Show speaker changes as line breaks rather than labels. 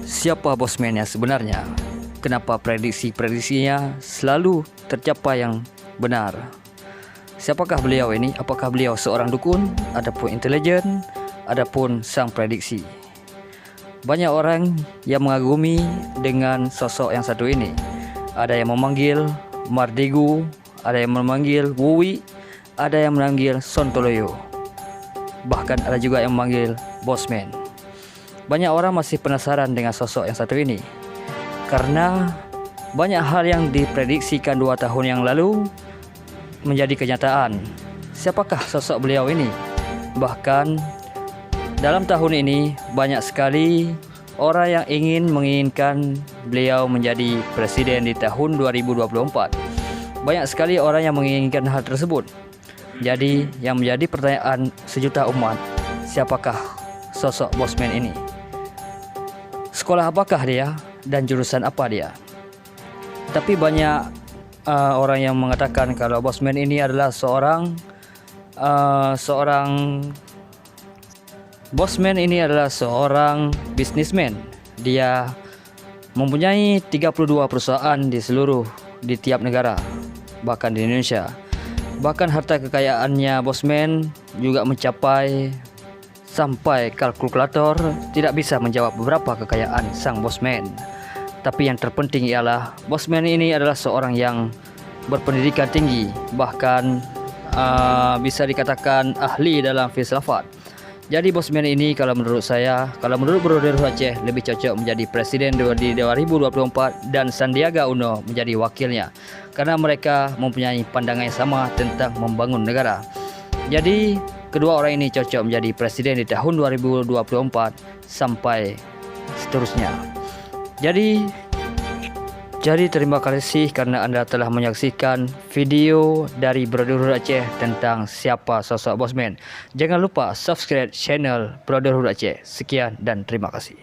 Siapa bosman yang sebenarnya? Kenapa prediksi-prediksinya selalu tercapai yang benar? Siapakah beliau ini? Apakah beliau seorang dukun, ataupun intelijen, ataupun sang prediksi? Banyak orang yang mengagumi dengan sosok yang satu ini. Ada yang memanggil Mardegu, ada yang memanggil Wuwi, ada yang memanggil Sontoloyo. Bahkan ada juga yang memanggil Bosman. Banyak orang masih penasaran dengan sosok yang satu ini, karena banyak hal yang diprediksikan 2 tahun yang lalu menjadi kenyataan. Siapakah sosok beliau ini? Bahkan dalam tahun ini banyak sekali orang yang menginginkan beliau menjadi presiden di tahun 2024. Banyak sekali orang yang menginginkan hal tersebut. Jadi yang menjadi pertanyaan sejuta umat, siapakah sosok Bosman ini? Sekolah apakah dia dan jurusan apa dia? Tapi banyak orang yang mengatakan kalau Bosman ini adalah seorang businessman. Dia mempunyai 32 perusahaan di tiap negara, bahkan di Indonesia. Bahkan harta kekayaannya Bosman juga mencapai sampai kalkulator tidak bisa menjawab beberapa kekayaan sang Bosman. Tapi yang terpenting ialah Bosman ini adalah seorang yang berpendidikan tinggi, bahkan bisa dikatakan ahli dalam filsafat. Jadi Bosman ini kalau menurut Brother Ruhut Aceh lebih cocok menjadi presiden di 2024 dan Sandiaga Uno menjadi wakilnya, karena mereka mempunyai pandangan yang sama tentang membangun negara. Jadi kedua orang ini cocok menjadi presiden di tahun 2024 sampai seterusnya. Jadi terima kasih karena Anda telah menyaksikan video dari Brother Ruhut Aceh tentang siapa sosok Bosman. Jangan lupa subscribe channel Brother Ruhut Aceh. Sekian dan terima kasih.